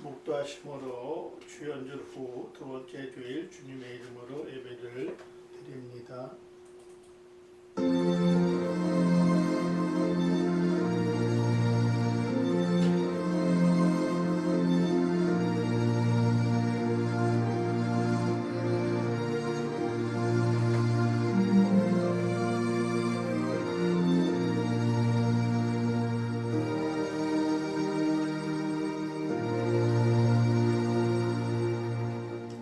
묵도하심으로 주연절 후 두 번째 주일 주님의 이름으로 예배를 드립니다.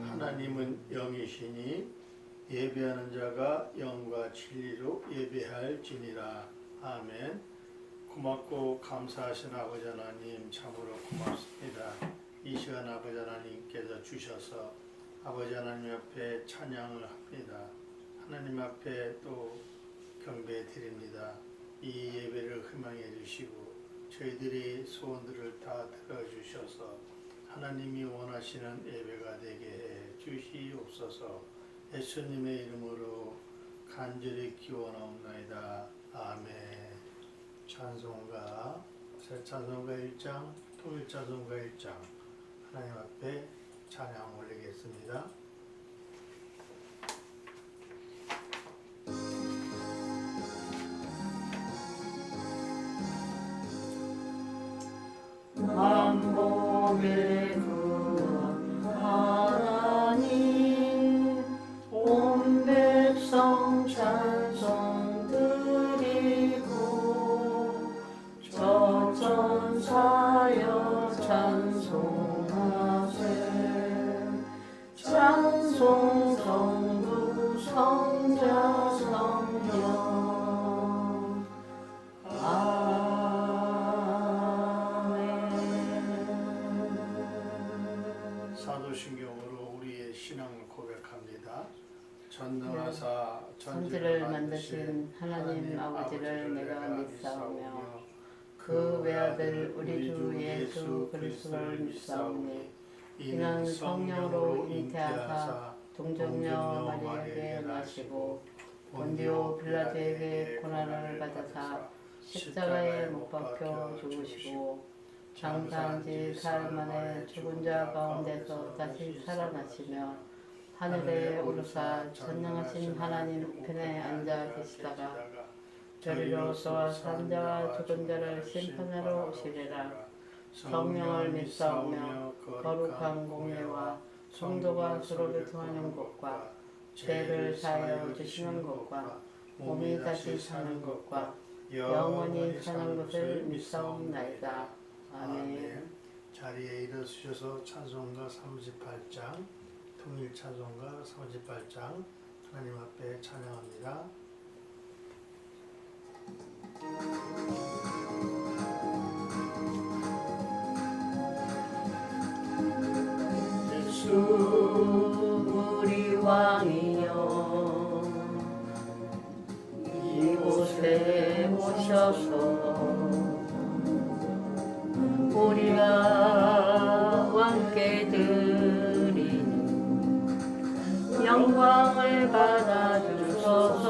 하나님은 영이시니 예배하는 자가 영과 진리로 예배할지니라. 아멘. 고맙고 감사하신 아버지 하나님, 참으로 고맙습니다. 이 시간 아버지 하나님께서 주셔서 아버지 하나님 앞에 찬양을 합니다. 하나님 앞에 또 경배 드립니다. 이 예배를 희망해 주시고 저희들이 소원들을 다 들어주셔서 하나님이 원하시는 예배가 되게 해 주시옵소서. 예수님의 이름으로 간절히 기원하옵나이다. 아멘. 찬송가, 새 찬송가 1장, 통일 찬송가 1장 하나님 앞에 찬양 올리겠습니다. 만복의 구원 하나님, 온 백성 찬송 드리고 저 천사여 찬송하세. 찬송 성부 성자 성령. 사도신경으로 우리의 신앙을 고백합니다. 전능하사 천지를 만드신 하나님 아버지를 내가 믿사오며 그 외아들 우리 주 예수 그리스도를 믿사오니 이는 성령으로 잉태하사 동정녀 마리아에게 나시고 본디오 빌라도에게 고난을 받으사 십자가에 못 박혀 죽으시고 장사한 지 사흘 만에 죽은 자 가운데서 다시 살아나시며 하늘에 오르사 전능하신 하나님 우편에 앉아 계시다가 저리로서 산 자와 죽은 자를 심판하러 오시리라. 성령을 믿사오며 거룩한 공예와 성도가 서로를 통하는 것과 죄를 사하여 주시는 것과 몸이 다시 사는 것과 영원히 사는 것을 믿사옵나이다. 아멘. 자리에 일어서셔서 찬송가 38장, 통일 찬송가 38장 하나님 앞에 찬양합니다. 예수 우리 왕이여 이곳에 오셔서 우리가 왕께 드리는 영광을 받아주소서.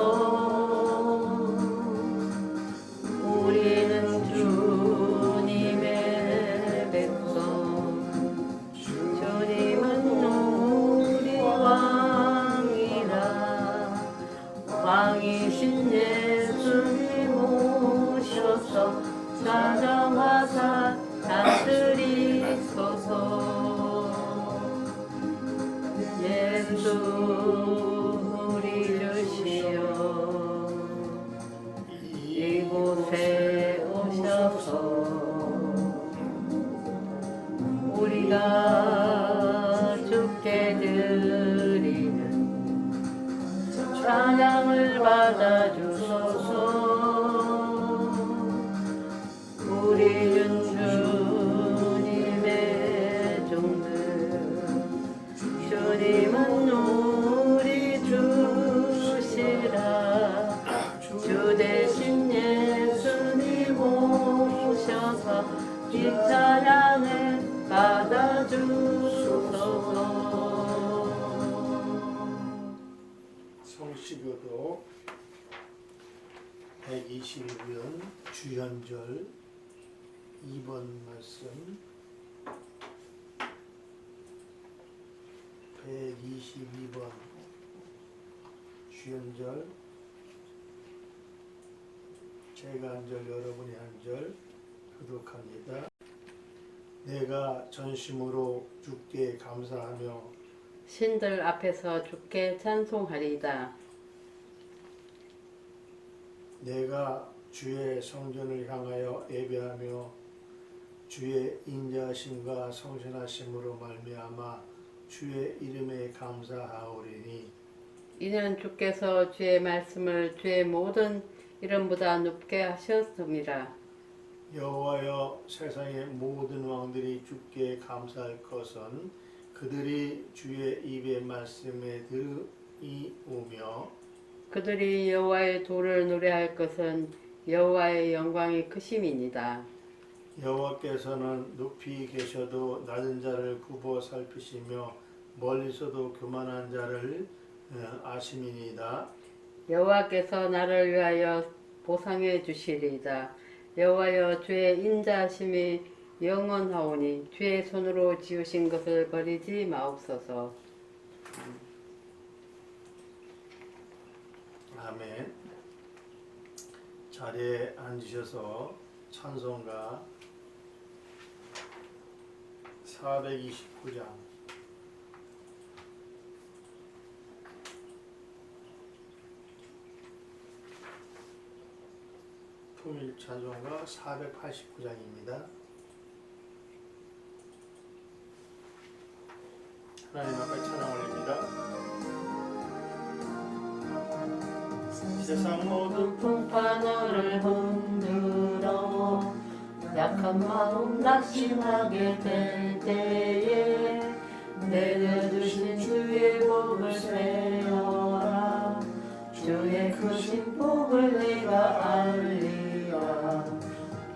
우리는 주님의 백성, 주님은 우리 왕이라. 왕이신 예수님 오셔서 사정하사 다스리소서. 예수 우리 주시여 이곳에 오셔서 우리가 주께 드리는 찬양을 받아주소서. 우리는 주님의 종들, 주님은 우리 주시라. 주 대신 예수님 오셔서 이 찬양을 받아주소서. 성시교도 122편 주연절 2번 말씀 122번 주연절, 제가 한 절 여러분이 한 절 교독합니다. 내가 전심으로 주께 감사하며 신들 앞에서 주께 찬송하리이다. 내가 주의 성전을 향하여 예배하며 주의 인자하심과 성실하심으로 말미암아 주의 이름에 감사하오리니 이는 주께서 주의 말씀을 주의 모든 이름보다 높게 하셨습니다. 여호와여, 세상의 모든 왕들이 주께 감사할 것은 그들이 주의 입의 말씀에 들이오며 그들이 여호와의 도를 노래할 것은 여호와의 영광이 크심이니이다. 여호와께서는 높이 계셔도 낮은 자를 굽어 살피시며 멀리서도 교만한 자를 아심이니이다. 여호와께서 나를 위하여 보상해 주시리이다. 여호와여, 주의 인자하심이 영원하오니 주의 손으로 지으신 것을 버리지 마옵소서. 아멘. 자리에 앉으셔서 찬송가 429장 통일 찬송가 489장입니다. 하나님 앞에 찬양 올립니다. 세상 모든 풍파 너를 흔들어 약한 마음 낙심하게 될 때에 내려주신 주의 복을 세어라. 주의 크신 복을 내가 알리라.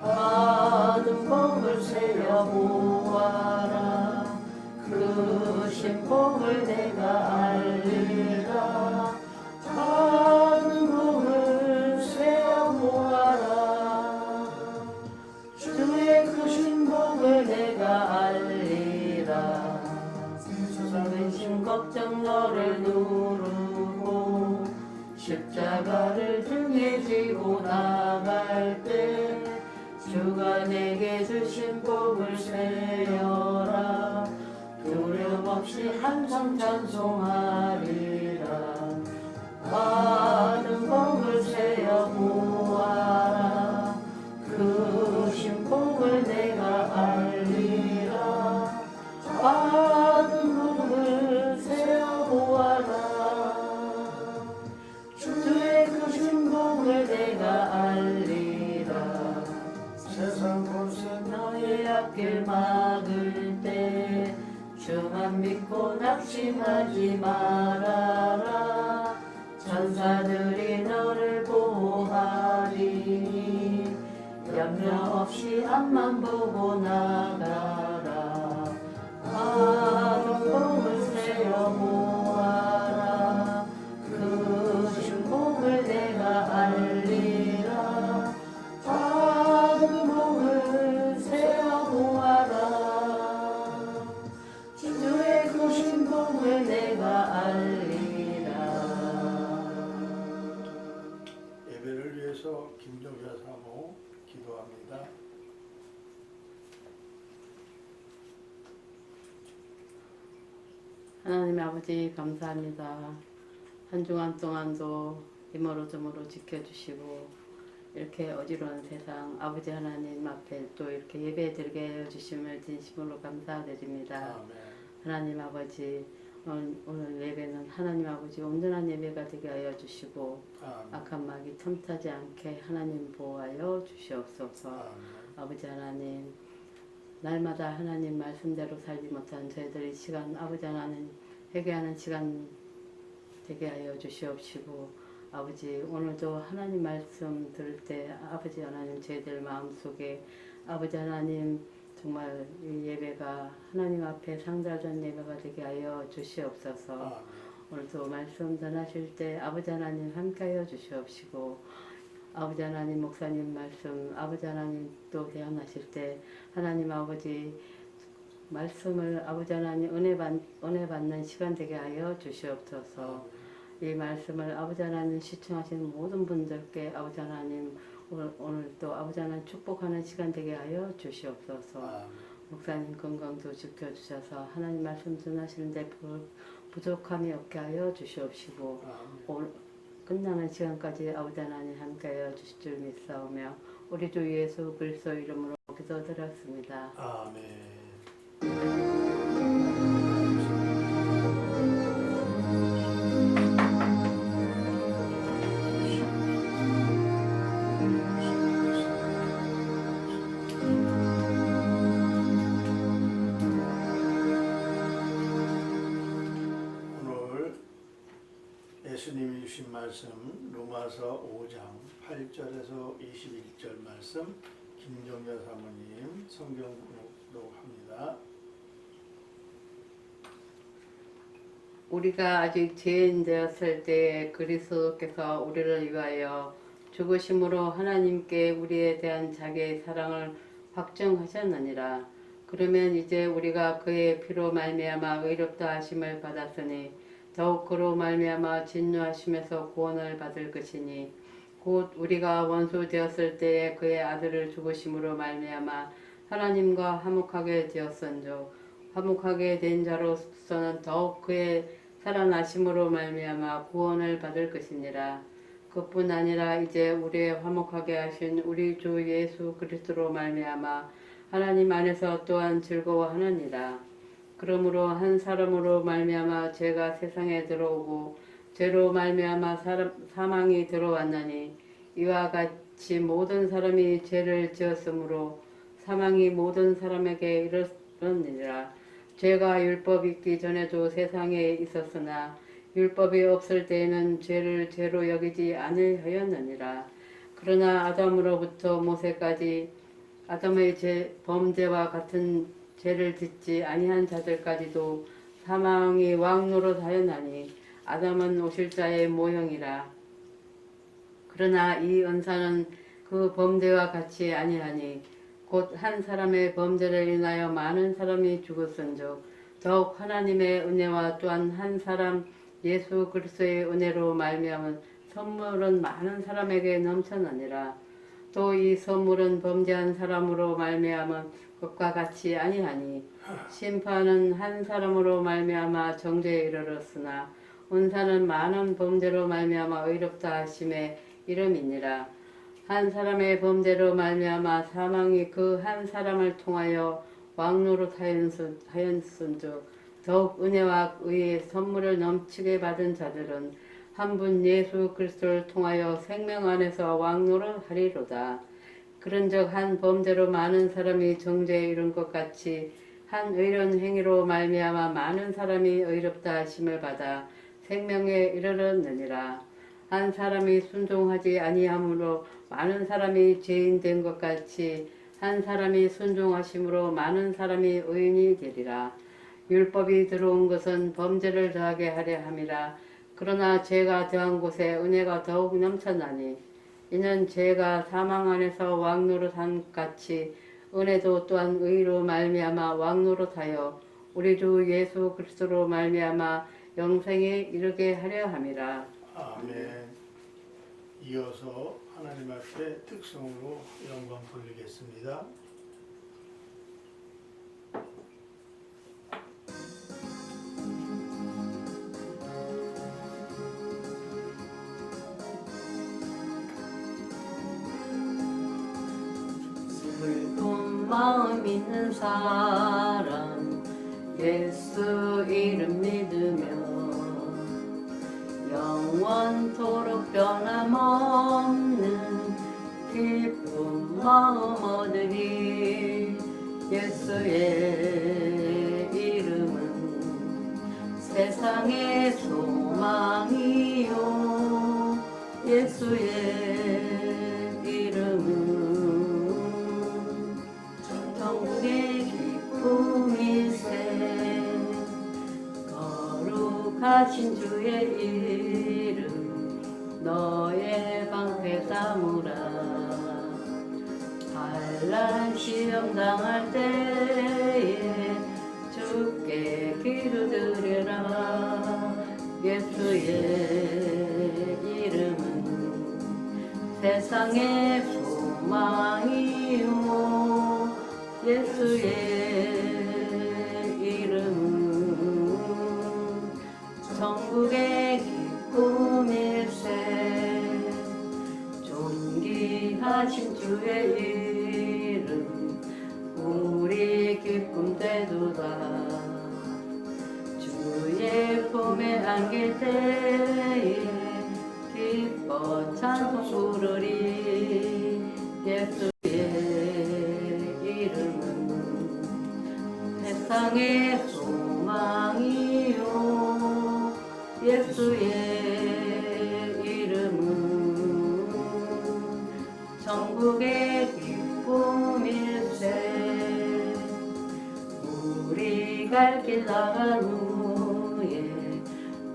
받은 복을 세어 모아라. 크신 복을 내가 알리라. 받은 복을 세어 모아라. 주의 크신 복을 내가 알리라. 세상 근심 걱정 너를 누르고 십자가를 등에 지고 나갈 때 주가 내게 주신 복을 세어라. 두려움 없이 항상 찬송하리라. 받은 복을 세어 모아라. 크신 복을 내가 알리라. 받은 복을 세어 모아라. 주의 크신 복을 내가 알리라. 세상 곳에 너의 앞길 막을 때 주만 믿고 낙심하지 말아라. 천사들이 너를 보호하리니 염려 없이 앞만 보고 나가라. 받은 복을 세어 모아라. 크신 복을 내가 알리라. 받은 복을 세어 모아라. 주의 크신 복을 내가 알리라. 예배를 위해서 김종자 사모 기도합니다. 하나님 아버지 감사합니다. 한 주간 동안도 이모로 저모로 지켜주시고 이렇게 어지러운 세상 아버지 하나님 앞에 또 이렇게 예배 드리게 해주심을 진심으로 감사드립니다. 아멘. 하나님 아버지 오늘 예배는 하나님 아버지 온전한 예배가 되게 하여 주시고 아멘. 악한 마귀 틈타지 않게 하나님 보호하여 주시옵소서. 아멘. 아버지 하나님 날마다 하나님 말씀대로 살지 못한 저희들의 시간 아버지 하나님 회개하는 시간 되게 하여 주시옵시고 아버지 오늘도 하나님 말씀 들을 때 아버지 하나님 저희들 마음속에 아버지 하나님 정말 이 예배가 하나님 앞에 상달된 예배가 되게 하여 주시옵소서. 아멘. 오늘도 말씀 전하실 때 아버지 하나님 함께하여 주시옵시고 아버지 하나님 목사님 말씀 아버지 하나님 또 대안하실 때 하나님 아버지 말씀을 아버지 하나님 은혜 받는 시간 되게 하여 주시옵소서. 이 말씀을 아버지 하나님 시청하시는 모든 분들께 아버지 하나님 오늘 또 아버지 하나님 축복하는 시간 되게 하여 주시옵소서. 목사님 건강도 지켜주셔서 하나님 말씀 전하시는데 부족함이 없게 하여 주시옵시고 오늘 끝나는 시간까지 아버지 하나님 함께하여 주실 줄 믿사오며 우리 주 예수 그리스도 이름으로 기도드렸습니다. 아멘. 오늘 예수님이 주신 말씀 로마서 5장 8절에서 21절 말씀 김종여 사모님 성경 봉독합니다. 우리가 아직 죄인 되었을 때에 그리스도께서 우리를 위하여 죽으심으로 하나님께 우리에 대한 자기의 사랑을 확증하셨느니라. 그러면 이제 우리가 그의 피로 말미암아 의롭다 하심을 받았으니 더욱 그로 말미암아 진노하심에서 구원을 받을 것이니 곧 우리가 원수 되었을 때에 그의 아들을 죽으심으로 말미암아 하나님과 화목하게 되었은즉 화목하게 된 자로서는 더욱 그의 살아나심으로 말미암아 구원을 받을 것이니라. 그뿐 아니라 이제 우리의 화목하게 하신 우리 주 예수 그리스도로 말미암아 하나님 안에서 또한 즐거워하느니라. 그러므로 한 사람으로 말미암아 죄가 세상에 들어오고 죄로 말미암아 사망이 들어왔나니 이와 같이 모든 사람이 죄를 지었으므로 사망이 모든 사람에게 이르렀느니라. 죄가 율법이 있기 전에도 세상에 있었으나 율법이 없을 때에는 죄를 죄로 여기지 아니하였느니라. 그러나 아담으로부터 모세까지 아담의 범죄와 같은 죄를 짓지 아니한 자들까지도 사망이 왕노릇하였나니 아담은 오실 자의 모형이라. 그러나 이 은사는 그 범죄와 같이 아니하니 곧 한 사람의 범죄를 인하여 많은 사람이 죽었은즉 더욱 하나님의 은혜와 또한 한 사람 예수 그리스도의 은혜로 말미암은 선물은 많은 사람에게 넘쳐나니라. 또 이 선물은 범죄한 사람으로 말미암은 것과 같이 아니하니 심판은 한 사람으로 말미암아 정죄에 이르렀으나 은사는 많은 범죄로 말미암아 의롭다 하심의 이름이니라. 한 사람의 범죄로 말미암아 사망이 그 한 사람을 통하여 왕노릇하였은즉 더욱 은혜와 의의 선물을 넘치게 받은 자들은 한 분 예수 그리스도를 통하여 생명 안에서 왕노릇하리로다. 그런즉 한 범죄로 많은 사람이 정죄에 이른 것 같이 한 의로운 행위로 말미암아 많은 사람이 의롭다 하심을 받아 생명에 이르렀느니라. 한 사람이 순종하지 아니함으로 많은 사람이 죄인 된 것 같이 한 사람이 순종하심으로 많은 사람이 의인이 되리라. 율법이 들어온 것은 범죄를 더하게 하려 함이라. 그러나 죄가 더한 곳에 은혜가 더욱 넘쳐나니 이는 죄가 사망 안에서 왕노릇한 같이 은혜도 또한 의로 말미암아 왕노릇하여 우리 주 예수 그리스도로 말미암아 영생에 이르게 하려 함이라. 아멘. 이어서 하나님 앞에 특성으로 영광 돌리겠습니다. 슬픈 마음 있는 사람 예수 이름 믿으며 영원토록 변함없는 기쁜 마음 얻으리. 예수의 이름은 세상의 소망이요 예수의 이름은 천국의 기쁨이세. 거룩하신 주의 이름 너의 방패 삼으라. 환난 시험 당할 때에 주께 기도드려라. 예수의 이름은 세상의 소망이요. 예수의 이름은 천국의 기쁨일세. 존귀하신 주의 이름 우리 기쁨 되도다. 주의 품에 안길 때에 기뻐 찬송 부르리. 예수의 이름은 세상의 소망이요. 예수의 이름은 천국의 기쁨일세. 우리 갈 길 나간 후에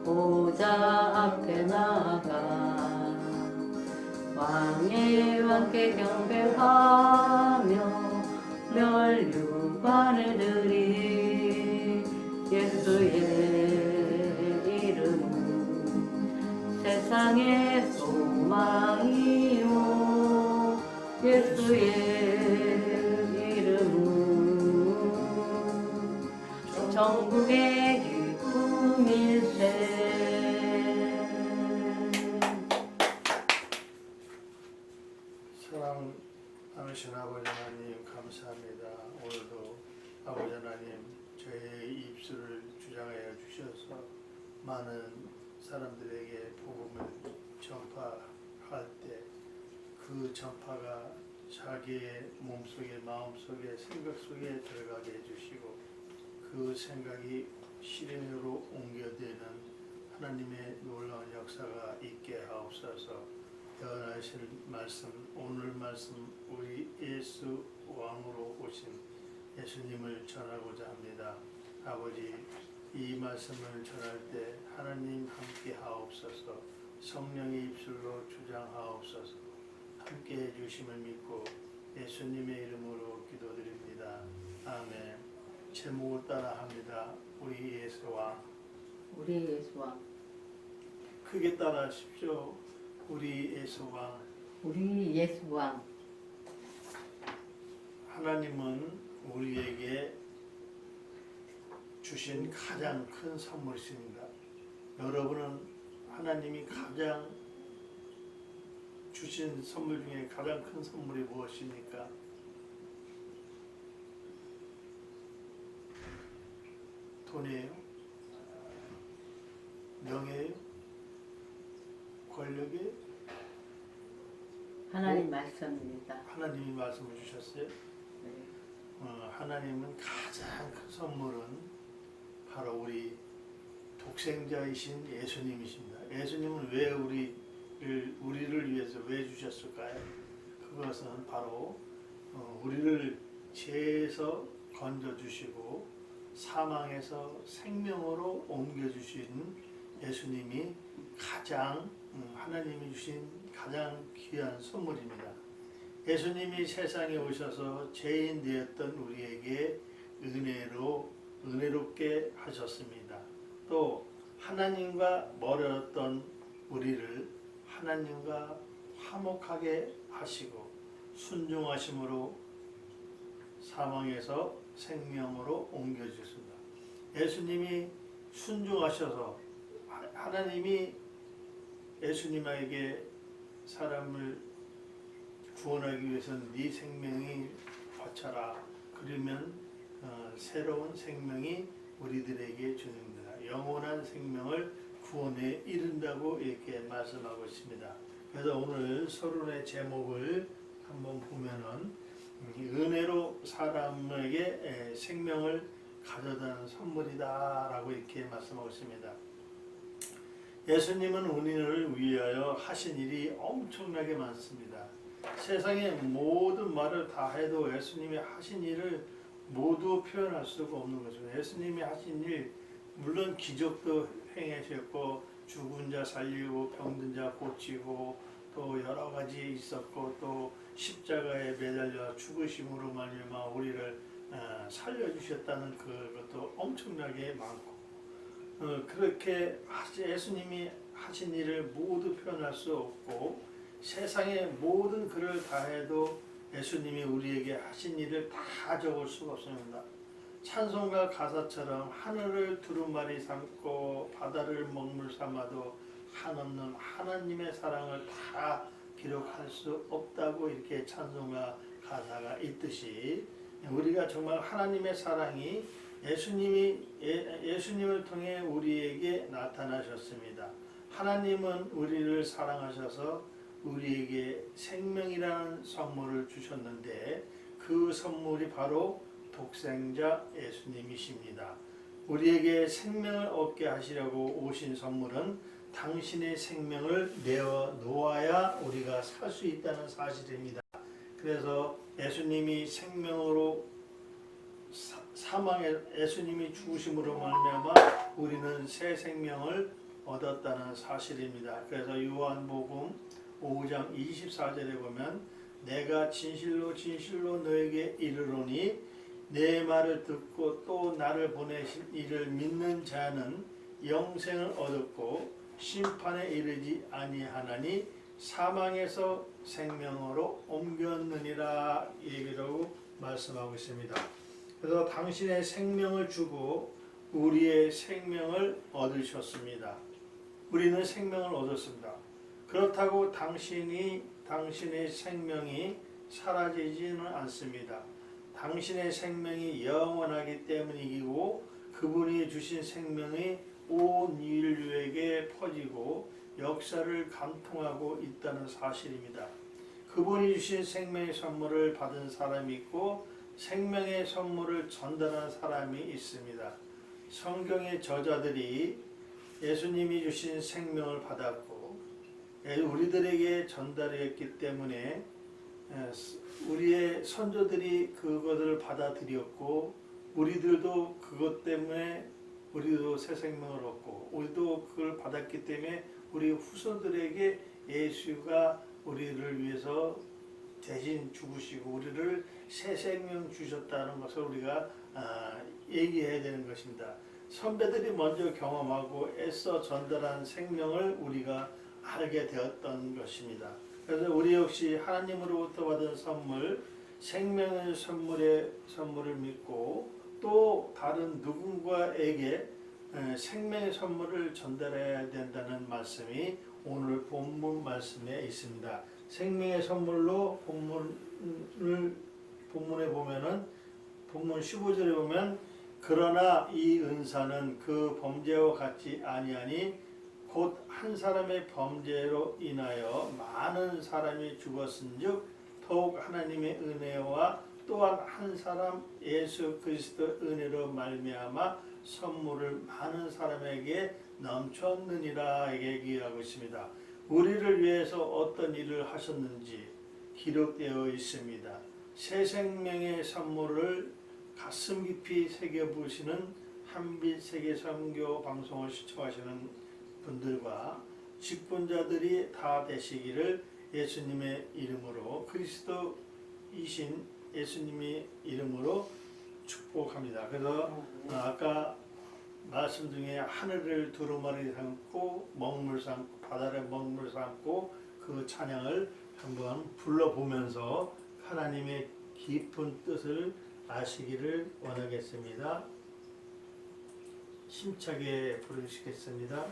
보좌 앞에 나가 왕의 왕께 경배하며 멸류관을 드리. 예수의 이름은 세상의 소망이요. 예수의 이름은 천국의 기쁨일세. 사랑 많으신 아버지 하나님 감사합니다. 오늘도 아버지 하나님 저의 입술을 주장하여 주셔서 많은 사람들에게 복음을 전파할 때 그 전파가 자기의 몸속에 마음속에 생각 속에 들어가게 해주시고 그 생각이 실행으로 옮겨되는 하나님의 놀라운 역사가 있게 하옵소서. 연하신 말씀, 오늘 말씀 우리 예수 왕으로 오신 예수님을 전하고자 합니다. 아버지, 이 말씀을 전할 때 하나님 함께 하옵소서. 성령의 입술로 주장하옵소서. 함께 해주심을 믿고 예수님의 이름으로 기도드립니다. 아멘. 제목을 따라합니다. 우리 예수왕. 우리 예수왕. 크게 따라하십시오. 우리 예수왕. 우리 예수왕. 하나님은 우리에게 주신 가장 큰 선물이십니다. 여러분은 하나님이 가장 주신 선물 중에 가장 큰 선물이 무엇입니까? 돈이에요? 명예예요? 권력이에요? 하나님 말씀입니다. 하나님이 말씀을 주셨어요? 네. 하나님은 가장 큰 선물은 바로 우리 독생자이신 예수님이십니다. 예수님은 왜 우리를 위해서 왜 주셨을까요? 그것은 바로 우리를 죄에서 건져주시고 사망에서 생명으로 옮겨주신 예수님이 가장 하나님이 주신 가장 귀한 선물입니다. 예수님이 세상에 오셔서 죄인 되었던 우리에게 은혜롭게 하셨습니다. 또 하나님과 멀었던 우리를 하나님과 화목하게 하시고 순종하심으로 사망에서 생명으로 옮겨주셨습니다. 예수님이 순종하셔서 하나님이 예수님에게 사람을 구원하기 위해서는 네 생명이 바쳐라. 그러면 새로운 생명이 우리들에게 주는다. 영원한 생명을 구원에 이른다고 이렇게 말씀하고 있습니다. 그래서 오늘 서론의 제목을 한번 보면은 은혜로 사람에게 생명을 가져다는 선물이다라고 이렇게 말씀하고 있습니다. 예수님은 우리를 위하여 하신 일이 엄청나게 많습니다. 세상의 모든 말을 다 해도 예수님이 하신 일을 모두 표현할 수가 없는 거죠. 예수님이 하신 일, 물론 기적도 행하셨고 죽은 자 살리고 병든 자 고치고 또 여러 가지 있었고 또 십자가에 매달려 죽으심으로 말미암아 우리를 살려주셨다는 그것도 엄청나게 많고 그렇게 예수님이 하신 일을 모두 표현할 수 없고 세상의 모든 글을 다 해도 예수님이 우리에게 하신 일을 다 적을 수가 없습니다. 찬송가 가사처럼 하늘을 두루마리 삼고 바다를 먹물 삼아도 한없는 하나님의 사랑을 다 기록할 수 없다고 이렇게 찬송가 가사가 있듯이 우리가 정말 하나님의 사랑이 예수님을 통해 우리에게 나타나셨습니다. 하나님은 우리를 사랑하셔서 우리에게 생명이라는 선물을 주셨는데 그 선물이 바로 독생자 예수님이십니다. 우리에게 생명을 얻게 하시려고 오신 선물은 당신의 생명을 내어 놓아야 우리가 살 수 있다는 사실입니다. 그래서 예수님이 생명으로 사망에 예수님이 죽으심으로 말미암아 우리는 새 생명을 얻었다는 사실입니다. 그래서 요한복음 5장 24절에 보면 내가 진실로 진실로 너에게 이르노니 내 말을 듣고 또 나를 보내신 이를 믿는 자는 영생을 얻었고 심판에 이르지 아니하나니 사망에서 생명으로 옮겼느니라 얘기라고 말씀하고 있습니다. 그래서 당신의 생명을 주고 우리의 생명을 얻으셨습니다. 우리는 생명을 얻었습니다. 그렇다고 당신의 생명이 사라지지는 않습니다. 당신의 생명이 영원하기 때문이고 그분이 주신 생명이 온 인류에게 퍼지고 역사를 관통하고 있다는 사실입니다. 그분이 주신 생명의 선물을 받은 사람이 있고 생명의 선물을 전달한 사람이 있습니다. 성경의 저자들이 예수님이 주신 생명을 받았고 우리들에게 전달했기 때문에 우리의 선조들이 그것을 받아들였고 우리들도 그것 때문에 우리도 새 생명을 얻고 우리도 그걸 받았기 때문에 우리 후손들에게 예수가 우리를 위해서 대신 죽으시고 우리를 새 생명 주셨다는 것을 우리가 얘기해야 되는 것입니다. 선배들이 먼저 경험하고 애써 전달한 생명을 우리가 알게 되었던 것입니다. 그래서 우리 역시 하나님으로부터 받은 선물, 생명의 선물을 믿고 또 다른 누군가에게 생명의 선물을 전달해야 된다는 말씀이 오늘 본문 말씀에 있습니다. 생명의 선물로 본문에 보면은 본문 15절에 보면 그러나 이 은사는 그 범죄와 같지 아니하니 곧 한 사람의 범죄로 인하여 많은 사람이 죽었은즉 더욱 하나님의 은혜와 또한 한 사람 예수 그리스도 은혜로 말미암아 선물을 많은 사람에게 넘쳤느니라 얘기하고 있습니다. 우리를 위해서 어떤 일을 하셨는지 기록되어 있습니다. 새 생명의 선물을 가슴 깊이 새겨보시는 한빛 세계 선교 방송을 시청하시는 분들과 직분자들이 다 되시기를 예수님의 이름으로 그리스도이신 예수님의 이름으로 축복합니다. 그래서 아까 말씀 중에 하늘을 두루마리 삼고 먹물 삼고 바다를 먹물 삼고 그 찬양을 한번 불러보면서 하나님의 깊은 뜻을 아시기를 원하겠습니다. 힘차게 부르시겠습니다.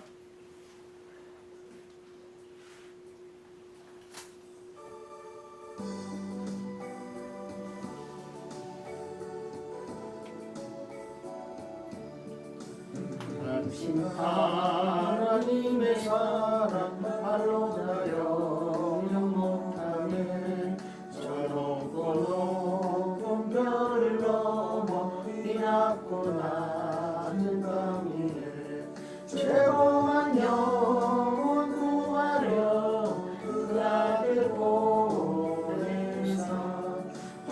하나님의 사랑 말로 다 영영 못하는 저 높고 높은 별을 넘어 이 낮고 낮은 땅 위에 죄범한 영혼 구하려 그 아들 보내사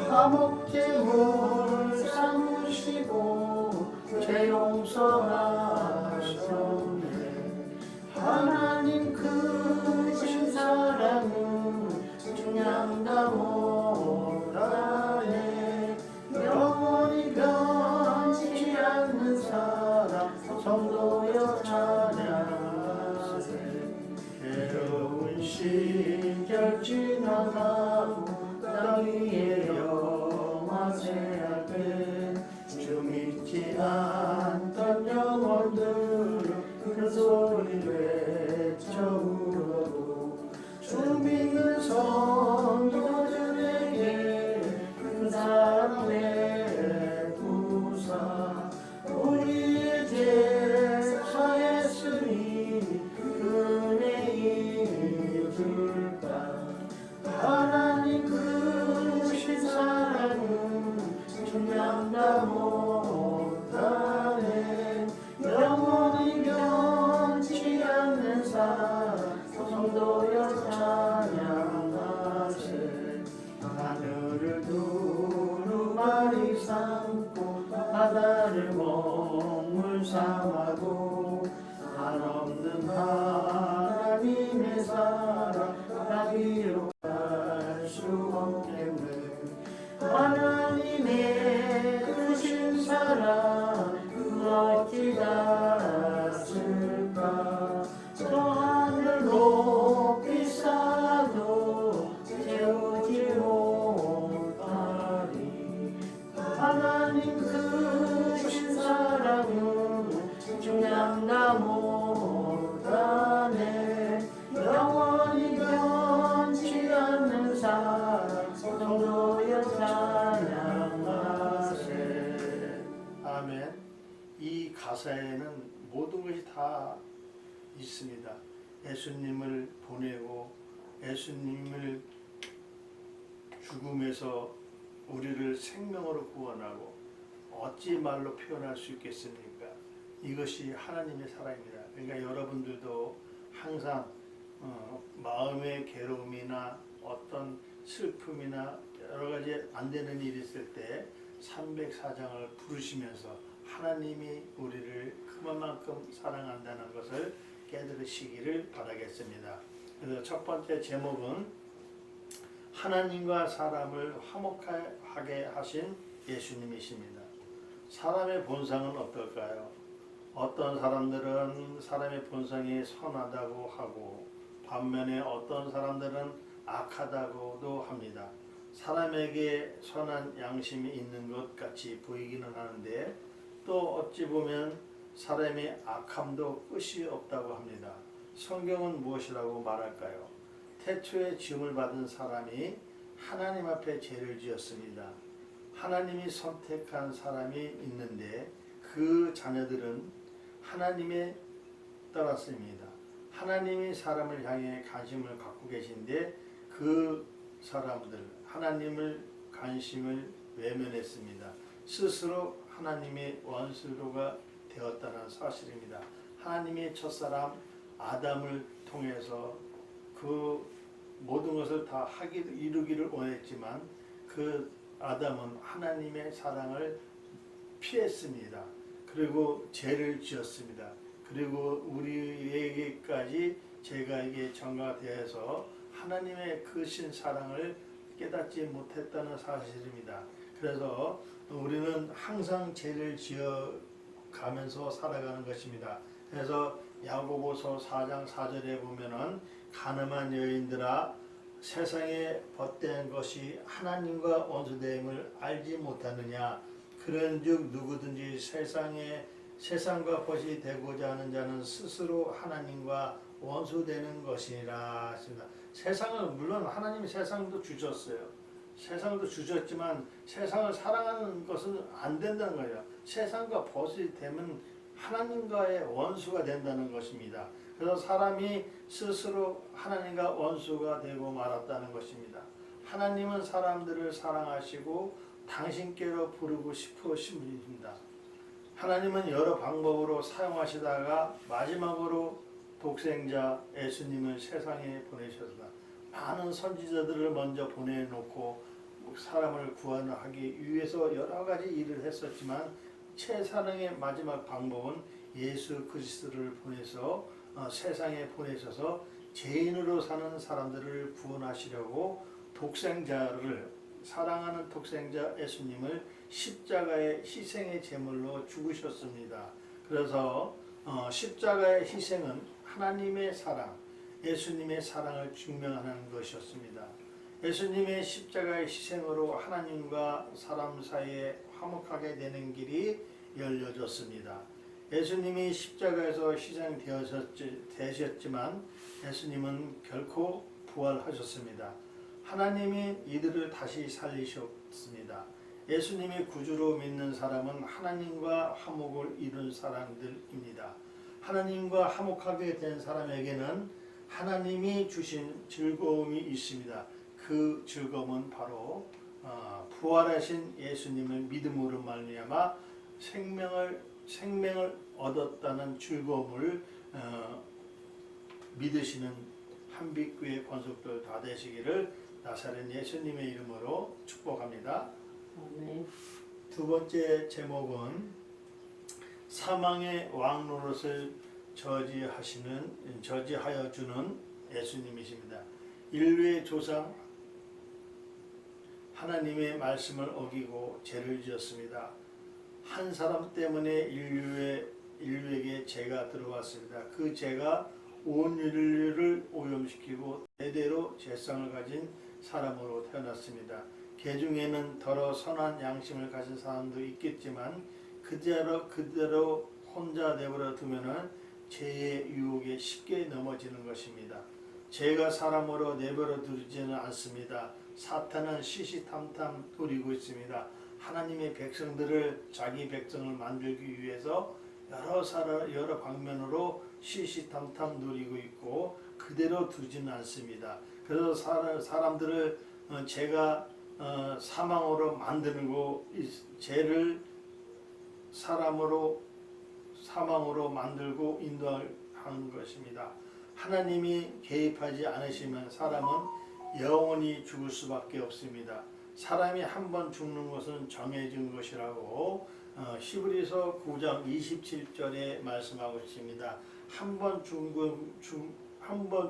화목제물 삼으시고 죄 용서하셨네. 하나님 크신 사랑 할 때 주 믿지 않던 영혼들 그 소리 외쳐 울어도 주 믿는 성도들에게 그 사랑의 부사 우리의 죄 사했으니 은혜 줄까 하나님 크신 사랑은 중량다 못하네 영원히 변치 않는 사랑 성도여 찬양하세 하늘을 두루마리 삼고 바다를 먹물 삼아도 한없는 하나님의 사랑 나비로 갈 수 없겠네 하나님의 크신 사랑 어찌 닿았을까 저 하늘 높이 쌓아도 채우지 못하리 하나님 크신 사랑은 중량다 못하네 영원히 변치 않는 사랑 성도여 찬양하세 아멘. 이 가사에는 모든 것이 다 있습니다. 예수님을 보내고 예수님을 죽음에서 우리를 생명으로 구원하고 어찌 말로 표현할 수 있겠습니까? 이것이 하나님의 사랑입니다. 그러니까 여러분들도 항상 마음의 괴로움이나 어떤 슬픔이나 여러 가지 안 되는 일이 있을 때 304장을 부르시면서 하나님이 우리를 그만큼 사랑한다는 것을 깨달으시기를 바라겠습니다. 그래서 첫 번째 제목은 하나님과 사람을 화목하게 하신 예수님이십니다. 사람의 본성은 어떨까요? 어떤 사람들은 사람의 본성이 선하다고 하고 반면에 어떤 사람들은 악하다고도 합니다. 사람에게 선한 양심이 있는 것 같이 보이기는 하는데 또 어찌 보면 사람의 악함도 끝이 없다고 합니다. 성경은 무엇이라고 말할까요? 태초에 지음을 받은 사람이 하나님 앞에 죄를 지었습니다. 하나님이 선택한 사람이 있는데 그 자녀들은 하나님에 따랐습니다. 하나님이 사람을 향해 관심을 갖고 계신데 그 사람들 하나님을 관심을 외면했습니다. 스스로 하나님의 원수로가 되었다는 사실입니다. 하나님의 첫사람 아담을 통해서 그 모든 것을 다 이루기를 원했지만 그 아담은 하나님의 사랑을 피했습니다. 그리고 죄를 지었습니다. 그리고 우리에게까지 죄가 이게 전가되어서 하나님의 크신 사랑을 깨닫지 못했다는 사실입니다. 그래서 우리는 항상 죄를 지어 가면서 살아가는 것입니다. 그래서 야고보서 4장 4절에 보면은 가늠한 여인들아 세상에 벗된 것이 하나님과 원수됨을 알지 못하느냐 그런즉 누구든지 세상과 벗이 되고자 하는 자는 스스로 하나님과 원수되는 것이라 하십니다. 세상을 물론 하나님이 세상도 주셨어요. 세상도 주셨지만 세상을 사랑하는 것은 안 된다는 거예요. 세상과 벗이 되면 하나님과의 원수가 된다는 것입니다. 그래서 사람이 스스로 하나님과 원수가 되고 말았다는 것입니다. 하나님은 사람들을 사랑하시고 당신께로 부르고 싶으신 분입니다. 하나님은 여러 방법으로 사용하시다가 마지막으로 독생자 예수님을 세상에 보내셨습니다. 많은 선지자들을 먼저 보내놓고 사람을 구원하기 위해서 여러 가지 일을 했었지만 최사랑의 마지막 방법은 예수 그리스도를 보내서 세상에 보내셔서 죄인으로 사는 사람들을 구원하시려고 독생자를 사랑하는 독생자 예수님을 십자가의 희생의 제물로 죽으셨습니다. 그래서 십자가의 희생은 하나님의 사랑, 예수님의 사랑을 증명하는 것이었습니다. 예수님의 십자가의 희생으로 하나님과 사람 사이의 화목하게 되는 길이 열려졌습니다. 예수님이 십자가에서 희생되셨지만 예수님은 결코 부활하셨습니다. 하나님이 이들을 다시 살리셨습니다. 예수님이 구주로 믿는 사람은 하나님과 화목을 이룬 사람들입니다. 하나님과 화목하게 된 사람에게는 하나님이 주신 즐거움이 있습니다. 그 즐거움은 바로 부활하신 예수님을 믿음으로 말미암아 생명을 얻었다는 즐거움을 믿으시는 한빛교회 권속들 다 되시기를 나사렛 예수님의 이름으로 축복합니다. 아멘. 두 번째 제목은 사망의 왕 노릇을 저지하여 주는 예수님이십니다. 인류의 조상 하나님의 말씀을 어기고 죄를 지었습니다. 한 사람 때문에 인류에게 죄가 들어왔습니다. 그 죄가 온 인류를 오염시키고 대대로 죄성을 가진 사람으로 태어났습니다. 개 중에는 더러 선한 양심을 가진 사람도 있겠지만 그대로 혼자 내버려 두면은 죄의 유혹에 쉽게 넘어지는 것입니다. 죄가 사람으로 내버려 두지는 않습니다. 사탄은 시시탐탐 노리고 있습니다. 하나님의 백성들을 자기 백성을 만들기 위해서 여러 방면으로 시시탐탐 노리고 있고 그대로 두지는 않습니다. 그래서 사람들을 죄가 사망으로 만들고 죄를 사람으로 사망으로 만들고 인도하는 것입니다. 하나님이 개입하지 않으시면 사람은 영원히 죽을 수밖에 없습니다. 사람이 한 번 죽는 것은 정해진 것이라고 히브리서 9장 27절에 말씀하고 있습니다. 한 번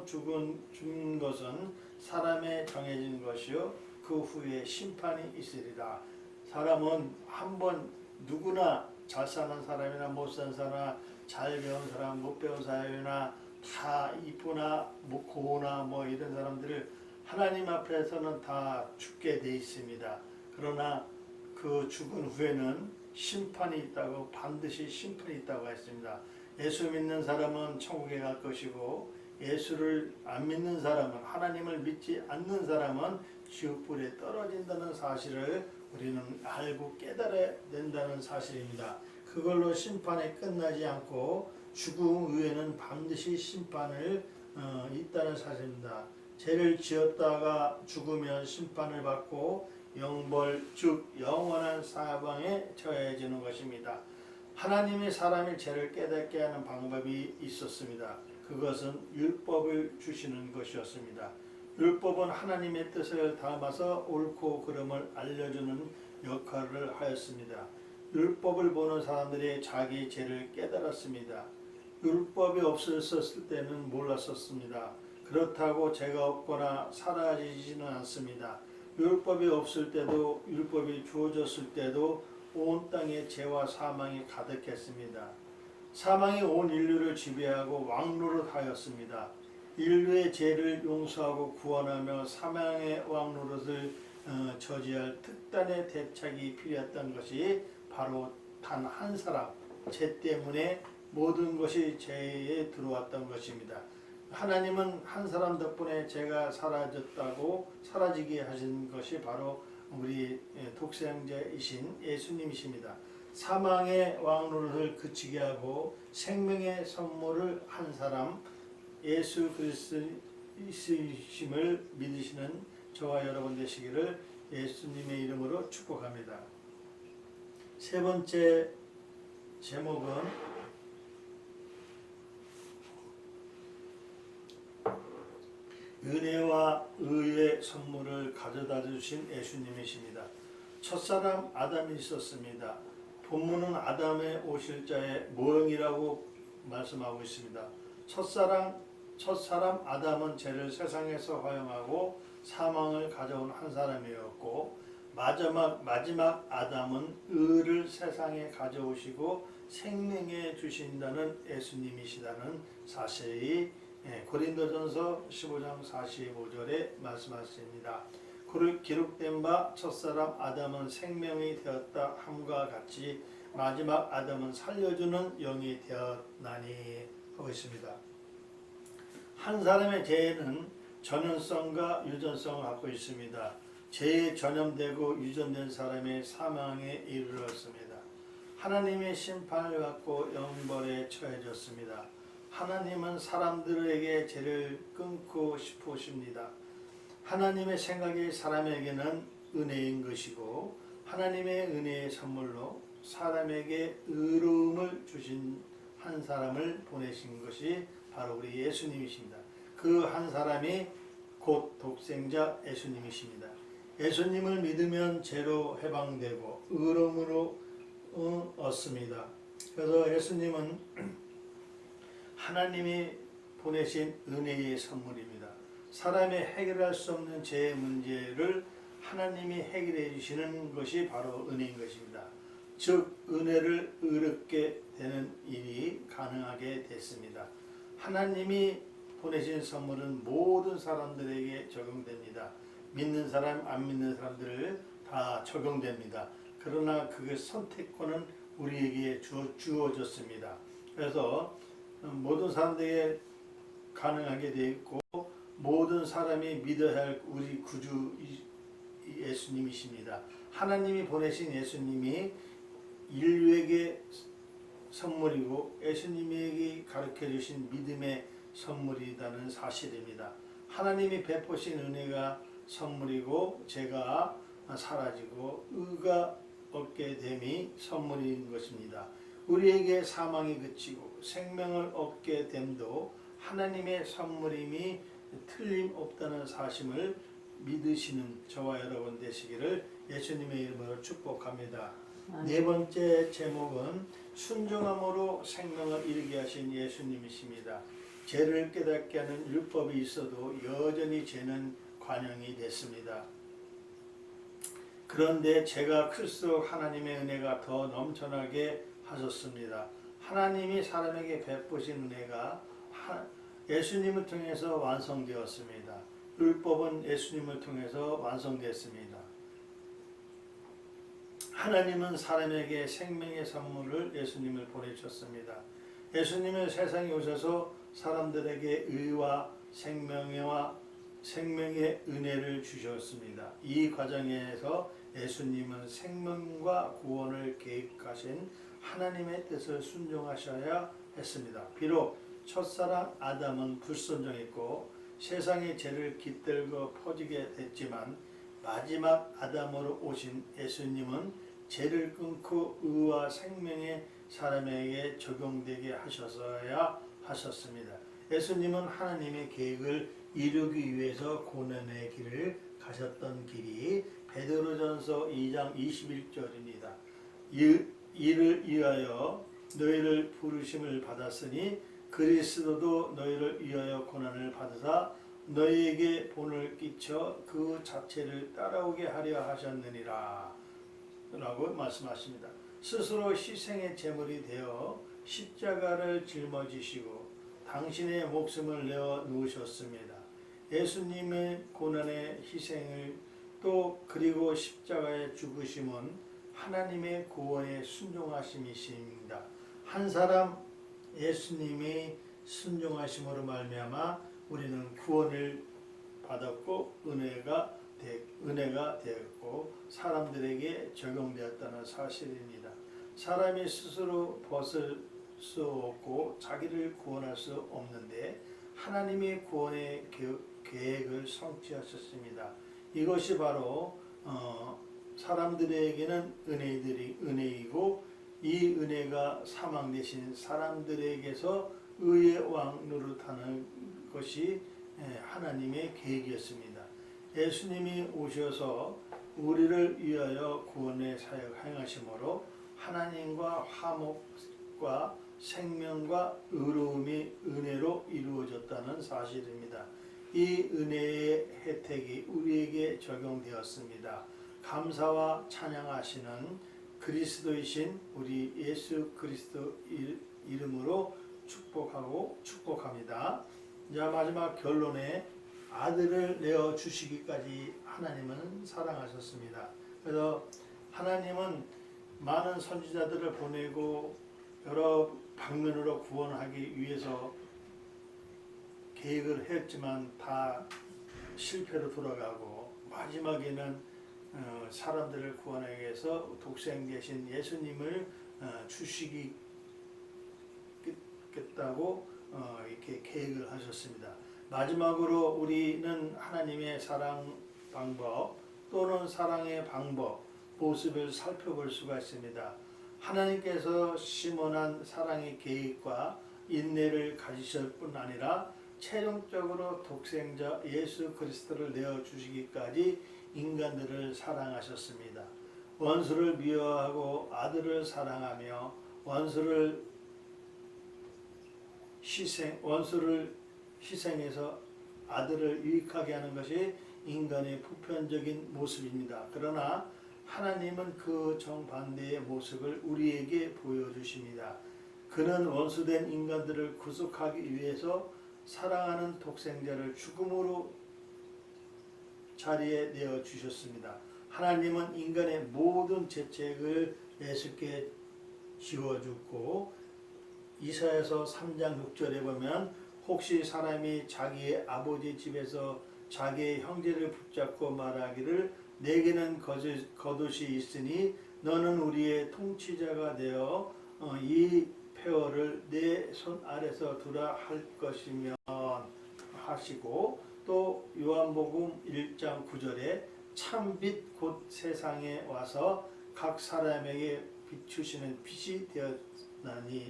죽은 것은 사람의 정해진 것이요 그 후에 심판이 있으리라. 사람은 한 번 누구나 잘 사는 사람이나 못 사는 사람, 잘 배운 사람, 못 배운 사람이나 다 이쁘나 뭐 고우나 뭐 이런 사람들을 하나님 앞에서는 다 죽게 돼 있습니다. 그러나 그 죽은 후에는 심판이 있다고, 반드시 심판이 있다고 했습니다. 예수 믿는 사람은 천국에 갈 것이고 예수를 안 믿는 사람은, 하나님을 믿지 않는 사람은 지옥불에 떨어진다는 사실을 우리는 알고 깨달아야 된다는 사실입니다. 그걸로 심판이 끝나지 않고 죽음 후에는 반드시 심판을 있다는 사실입니다. 죄를 지었다가 죽으면 심판을 받고 영벌 즉 영원한 사방에 처해지는 것입니다. 하나님이 사람의 죄를 깨닫게 하는 방법이 있었습니다. 그것은 율법을 주시는 것이었습니다. 율법은 하나님의 뜻을 담아서 옳고 그름을 알려주는 역할을 하였습니다. 율법을 보는 사람들이 자기 죄를 깨달았습니다. 율법이 없었을 때는 몰랐었습니다. 그렇다고 죄가 없거나 사라지지는 않습니다. 율법이 없을 때도, 율법이 주어졌을 때도 온 땅에 죄와 사망이 가득했습니다. 사망이 온 인류를 지배하고 왕노릇하였습니다. 인류의 죄를 용서하고 구원하며 사망의 왕노릇을 저지할 특단의 대책이 필요했던 것이 바로 단 한 사람, 죄 때문에 모든 것이 죄에 들어왔던 것입니다. 하나님은 한 사람 덕분에 죄가 사라지게 하신 것이 바로 우리 독생자이신 예수님이십니다. 사망의 왕노릇을 그치게 하고 생명의 선물을 한 사람 예수 그리스도이심을 믿으시는 저와 여러분 되시기를 예수님의 이름으로 축복합니다. 세 번째 제목은 은혜와 의의 선물을 가져다 주신 예수님이십니다. 첫사람 아담이 있었습니다. 본문은 아담의 오실 자의 모형이라고 말씀하고 있습니다. 첫사람 아담은 죄를 세상에서 허용하고 사망을 가져온 한 사람이었고 마지막 아담은 의를 세상에 가져오시고 생명해 주신다는 예수님이시다는 사실이 고린도전서 15장 45절에 말씀하십니다. 기록된 바 첫사람 아담은 생명이 되었다 함과 같이 마지막 아담은 살려주는 영이 되었나니 하고 있습니다. 한 사람의 죄는 전염성과 유전성을 갖고 있습니다. 죄에 전염되고 유전된 사람의 사망에 이르렀습니다. 하나님의 심판을 받고 영벌에 처해졌습니다. 하나님은 사람들에게 죄를 끊고 싶으십니다. 하나님의 생각이 사람에게는 은혜인 것이고 하나님의 은혜의 선물로 사람에게 의로움을 주신 한 사람을 보내신 것이 바로 우리 예수님이십니다. 그 한 사람이 곧 독생자 예수님이십니다. 예수님을 믿으면 죄로 해방되고 의로움으로 얻습니다. 그래서 예수님은 하나님이 보내신 은혜의 선물입니다. 사람이 해결할 수 없는 죄의 문제를 하나님이 해결해 주시는 것이 바로 은혜인 것입니다. 즉 은혜를 의롭게 되는 일이 가능하게 됐습니다. 하나님이 보내신 선물은 모든 사람들에게 적용됩니다. 믿는 사람, 안 믿는 사람들 다 적용됩니다. 그러나 그 선택권은 우리에게 주어졌습니다. 그래서 모든 사람들에게 가능하게 되어 있고 모든 사람이 믿어야 할 우리 구주 예수님이십니다. 하나님이 보내신 예수님이 인류에게 선물이고 예수님에게 가르쳐 주신 믿음의 선물이라는 사실입니다. 하나님이 베푸신 은혜가 선물이고 죄가 사라지고 의가 얻게 됨이 선물인 것입니다. 우리에게 사망이 그치고 생명을 얻게 됨도 하나님의 선물임이 틀림없다는 사실을 믿으시는 저와 여러분 되시기를 예수님의 이름으로 축복합니다. 네 번째 제목은 순종함으로 생명을 이루게 하신 예수님이십니다. 죄를 깨닫게 하는 율법이 있어도 여전히 죄는 관영이 됐습니다. 그런데 죄가 클수록 하나님의 은혜가 더 넘쳐나게 하셨습니다. 하나님이 사람에게 베푸신 은혜가 예수님을 통해서 완성되었습니다. 율법은 예수님을 통해서 완성됐습니다. 하나님은 사람에게 생명의 선물을 예수님을 보내주셨습니다. 예수님은 세상에 오셔서 사람들에게 의와 생명의 은혜를 주셨습니다. 이 과정에서 예수님은 생명과 구원을 계획하신 하나님의 뜻을 순종하셔야 했습니다. 비록 첫사람 아담은 불순종했고 세상의 죄를 깃들고 퍼지게 됐지만 마지막 아담으로 오신 예수님은 죄를 끊고 의와 생명의 사람에게 적용되게 하셨어야 하셨습니다. 예수님은 하나님의 계획을 이루기 위해서 고난의 길을 가셨던 길이 베드로전서 2장 21절입니다. 이를 위하여 너희를 부르심을 받았으니 그리스도도 너희를 위하여 고난을 받으사 너희에게 본을 끼쳐 그 자체를 따라오게 하려 하셨느니라 라고 말씀하십니다. 스스로 희생의 제물이 되어 십자가를 짊어지시고 당신의 목숨을 내어 누우셨습니다. 예수님의 고난의 희생을 또 그리고 십자가의 죽으심은 하나님의 구원의 순종하심이십니다. 한 사람 예수님이 순종하심으로 말미암아 우리는 구원을 받았고 은혜가 되었고 사람들에게 적용되었다는 사실입니다. 사람이 스스로 벗을 수 없고 자기를 구원할 수 없는데 하나님의 구원의 계획을 성취하셨습니다. 이것이 바로 사람들에게는 은혜이고 이 은혜가 사망 대신 사람들에게서 의의 왕 노릇하는 것이 하나님의 계획이었습니다. 예수님이 오셔서 우리를 위하여 구원의 사역 행하심으로 하나님과 화목과 생명과 의로움이 은혜로 이루어졌다는 사실입니다. 이 은혜의 혜택이 우리에게 적용되었습니다. 감사와 찬양하시는 그리스도이신 우리 예수 그리스도 이름으로 축복합니다. 자, 마지막 결론에 아들을 내어 주시기까지 하나님은 사랑하셨습니다. 그래서 하나님은 많은 선지자들을 보내고 여러 방면으로 구원하기 위해서 계획을 했지만 다 실패로 돌아가고 마지막에는 사람들을 구원하기 위해서 독생 되신 예수님을 주시겠다고 이렇게 계획을 하셨습니다. 마지막으로 우리는 하나님의 사랑 방법 또는 사랑의 방법, 모습을 살펴볼 수가 있습니다. 하나님께서 심원한 사랑의 계획과 인내를 가지실 뿐 아니라 최종적으로 독생자 예수 그리스도를 내어주시기까지 인간들을 사랑하셨습니다. 원수를 미워하고 아들을 사랑하며 원수를 희생해서 아들을 유익하게 하는 것이 인간의 보편적인 모습입니다. 그러나 하나님은 그 정반대의 모습을 우리에게 보여주십니다. 그는 원수된 인간들을 구속하기 위해서 사랑하는 독생자를 죽음으로 자리에 내어 주셨습니다. 하나님은 인간의 모든 죄책을 예수께 지워주고 이사야서 3장 6절에 보면 혹시 사람이 자기의 아버지 집에서 자기의 형제를 붙잡고 말하기를 내게는 겉옷이 있으니 너는 우리의 통치자가 되어 이 폐허를 내 손 아래서 두라 할 것이면 하시고 또 요한복음 1장 9절에 참빛 곧 세상에 와서 각 사람에게 비추시는 빛이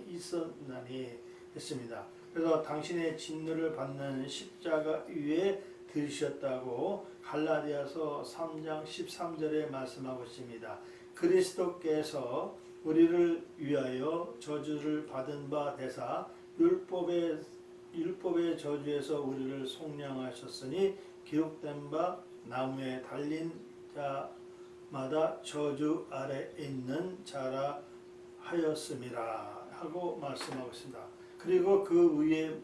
있었나니 했습니다. 그래서 당신의 진노를 받는 십자가 위에 들으셨다고 갈라디아서 3장 13절에 말씀하고 있습니다. 그리스도께서 우리를 위하여 저주를 받은 바 되사 율법의 저주에서 우리를 속량하셨으니 기록된 바 나무에 달린 자마다 저주 아래 있는 자라 하였음이라 하고 말씀하고 있습니다. 그리고 그 위에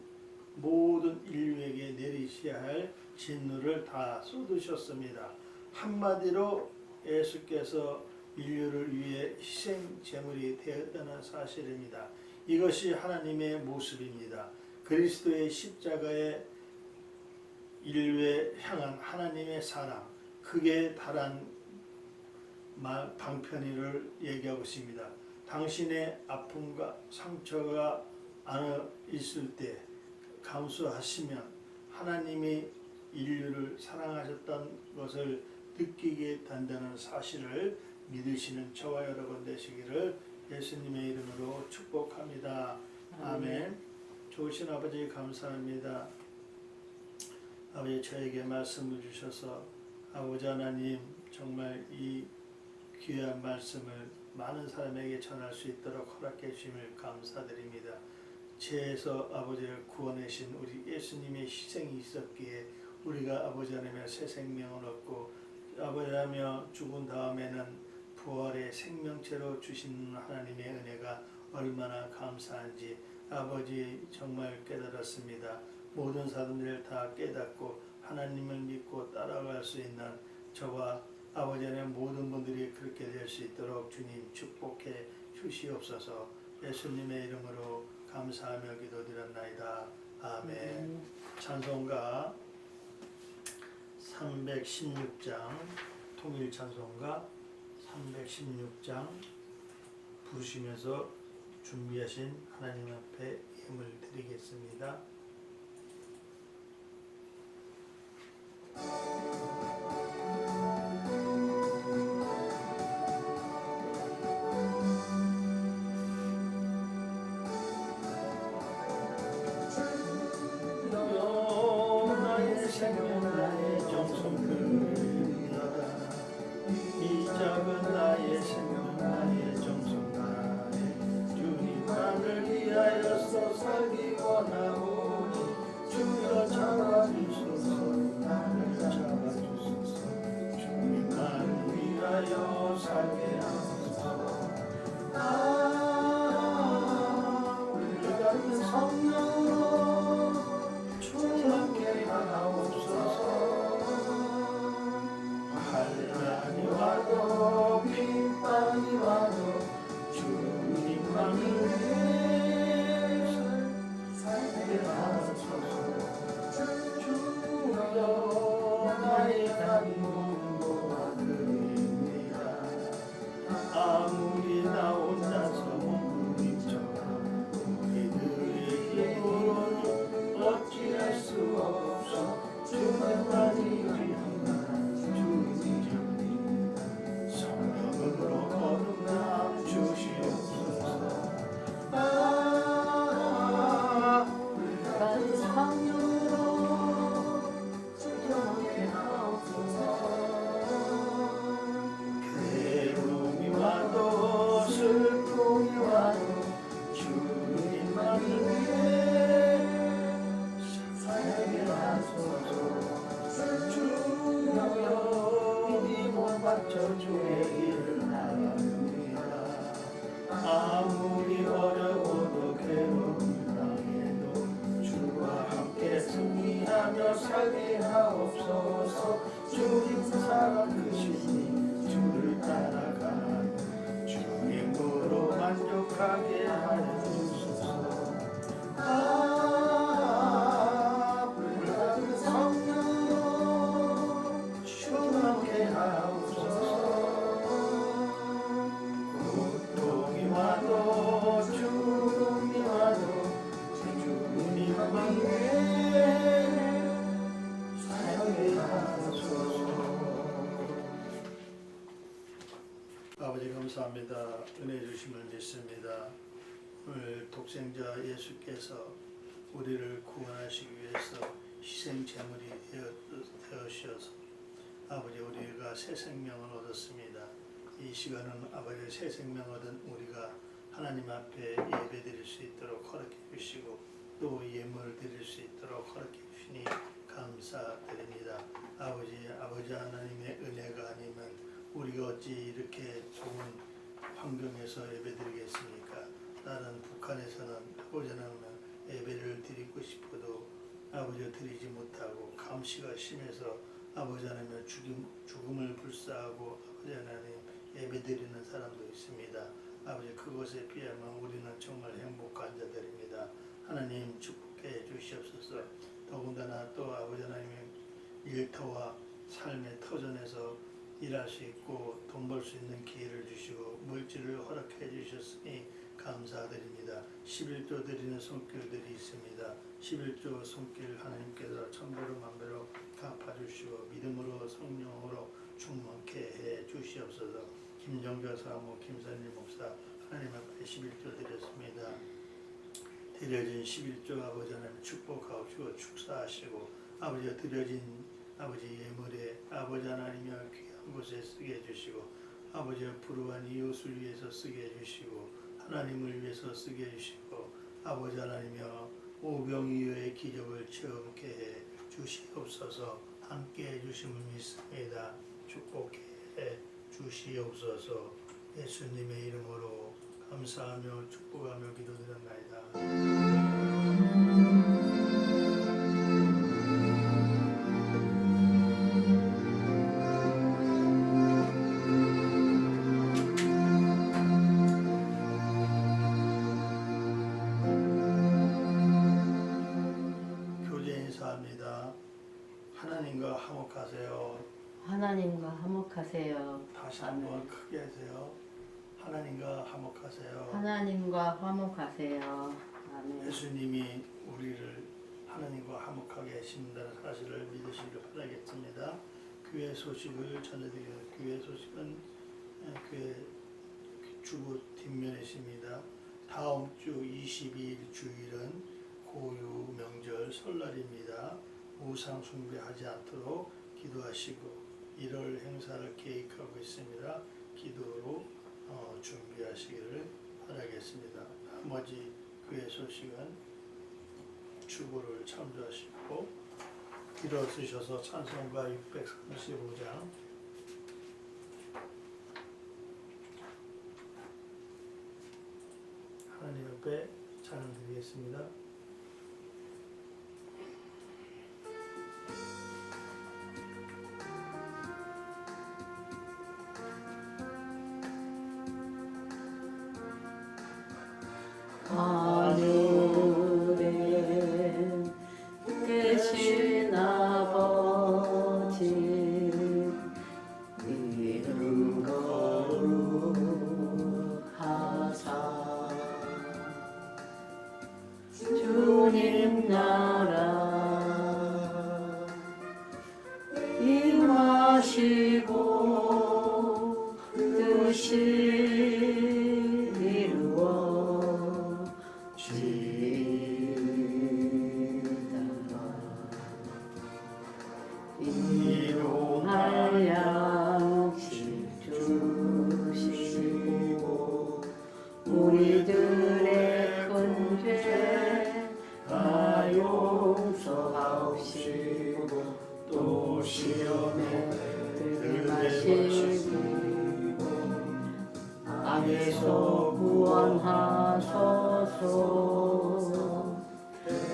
모든 인류에게 내리셔야 할 진노를 다 쏟으셨습니다. 한마디로 예수께서 인류를 위해 희생 제물이 되었다는 사실입니다. 이것이 하나님의 모습입니다. 그리스도의 십자가의 인류에 향한 하나님의 사랑, 극에 달한 방편이를 얘기하고 있습니다. 당신의 아픔과 상처가 있을 때 감수하시면 하나님이 인류를 사랑하셨던 것을 느끼게 된다는 사실을 믿으시는 저와 여러분 되시기를 예수님의 이름으로 축복합니다. 아멘. 좋으신 아버지 감사합니다. 아버지 저에게 말씀을 주셔서 아버지 하나님 정말 이 귀한 말씀을 많은 사람에게 전할 수 있도록 허락해 주심을 감사드립니다. 죄에서 아버지를 구원하신 우리 예수님의 희생이 있었기에 우리가 아버지 하나님의 새 생명을 얻고 아버지 하나님 죽은 다음에는 부활의 생명체로 주신 하나님의 은혜가 얼마나 감사한지 아버지 정말 깨달았습니다. 모든 사람들 다 깨닫고 하나님을 믿고 따라갈 수 있는 저와 아버지 하나님 모든 분들이 그렇게 될 수 있도록 주님 축복해 주시옵소서. 예수님의 이름으로 감사하며 기도드렸나이다. 아멘. 찬송가 316장 통일 찬송가 316장 부르시면서 준비하신 하나님 앞에 예물 드리겠습니다. 나의 생명 나의 정성 그리하다 이 작은 나의 생명 나의 정성 나의 주님 나를 위하여서 살기 원하오니 주여 잡아주소서 나를 잡아주소서 주님 나를 위하여 살게 하소서 우리 같은 성령으로 충만케 하옵소서 살게 하옵소서. 주님 살아계시니 주를 따라가 주님으로 만족하게 하여 주소서. 불같은 성령 충만케 하옵소서. 고통이 와도 죽음이 와도 주님만 위해 사용해 하소서. 아버지 감사합니다. 은혜 주심을 믿습니다. 오늘 독생자 예수께서 우리를 구원하시기 위해서 희생 제물이 되어주셔서 아버지 우리가 새 생명을 얻었습니다. 이 시간은 아버지 새 생명 얻은 우리가 하나님 앞에 예배 드릴 수 있도록 허락해 주시고 또 예물 드릴 수 있도록 허락해 주시니 감사드립니다. 아버지 하나님의 은혜가 아니면 우리가 어찌 이렇게 좋은 환경에서 예배 드리겠습니까? 다른 북한에서는 아버지 하나님 예배를 드리고 싶어도 아버지 드리지 못하고 감시가 심해서 아버지 하나님의 죽음을 불사하고 아버지 하나님 예배 드리는 사람도 있습니다. 아버지 그것에 비하면 우리는 정말 행복한 자들입니다. 하나님 축복해 주시옵소서. 더군다나 또 아버지 하나님의 일터와 삶의 터전에서 일할 수 있고 돈 벌 수 있는 기회를 주시고 물질을 허락해 주셨으니 감사드립니다. 11조 드리는 손길들이 있습니다. 11조 손길 하나님께서 천배로 만배로 갚아주시고 믿음으로 성령으로 충만케 해 주시옵소서. 김정교 사모 김선일 목사 하나님 앞에 11조 드렸습니다. 드려진 11조 아버지 하나님 축복하시고 축사하시고 아버지가 드려진 아버지 예물에 아버지 하나님의 귀한 곳에 쓰게 해주시고 아버지의 불우한 이웃을 위해서 쓰게 해주시고 하나님을 위해서 쓰게 해주시고 아버지 하나님여 오병이어의 기적을 체험케 해 주시옵소서. 함께 해주심을 믿습니다. 축복해 주시옵소서. 예수님의 이름으로 감사하며 축복하며 기도드렸나이다. 하나님과 화목하세요. 하나님과 화목하세요. 다시 한번 크게 하세요. 하나님과 화목하세요. 하나님과 화목하세요. 아멘. 예수님이 우리를 하나님과 화목하게 하신다는 사실을 믿으시길 바라겠습니다. 교회 소식을 전해드리는 교회 소식은 교회 주보 뒷면에 있습니다. 다음 주 22일 주일은 고유 명절 설날입니다. 우상 숭배하지 않도록 기도하시고 1월 행사를 계획하고 있습니다. 기도로 준비하시기를 바라겠습니다. 나머지 교회 소식은 주보를 참조하시고 일어서셔서 찬송가 635장 하나님 앞에 찬양 드리겠습니다. 하늘에 계신 아버지 이름 거룩하사 주님 나라 임하시고 뜻이 이루어 일용할 양식 주시고 우리들의 큰 죄 다 용서하옵시고 또 시험에 들게 마시고 악에서 구원하소서.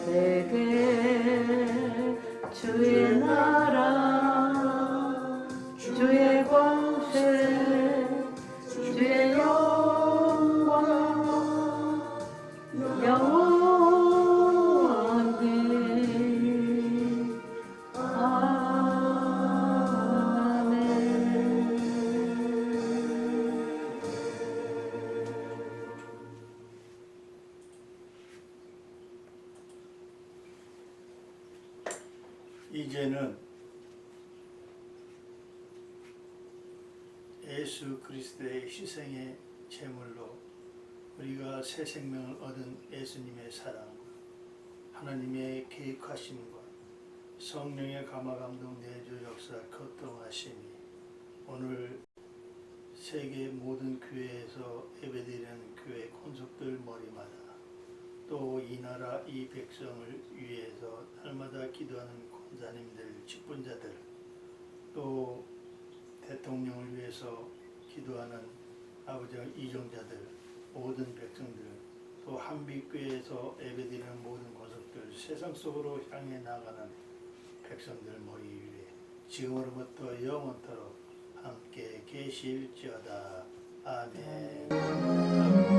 내게 주의 나라 주의 권세 주의 영광 영원히 아멘. 이제는 예수 그리스도의 희생의 제물로 우리가 새 생명을 얻은 예수님의 사랑과 하나님의 계획하심과 성령의 감화감동 내주 역사 교통하심이 오늘 세계 모든 교회에서 예배드리는 교회 권속들 머리마다 또 이 나라 이 백성을 위해서 날마다 기도하는 권사님들 직분자들 또 대통령을 위해서 기도하는 아버지 이종자들 모든 백성들 또 한빛교회에서 예배드리는 모든 권속들 세상 속으로 향해 나가는 백성들 머리 위에 지금으로부터 영원토록 함께 계실지어다. 아멘.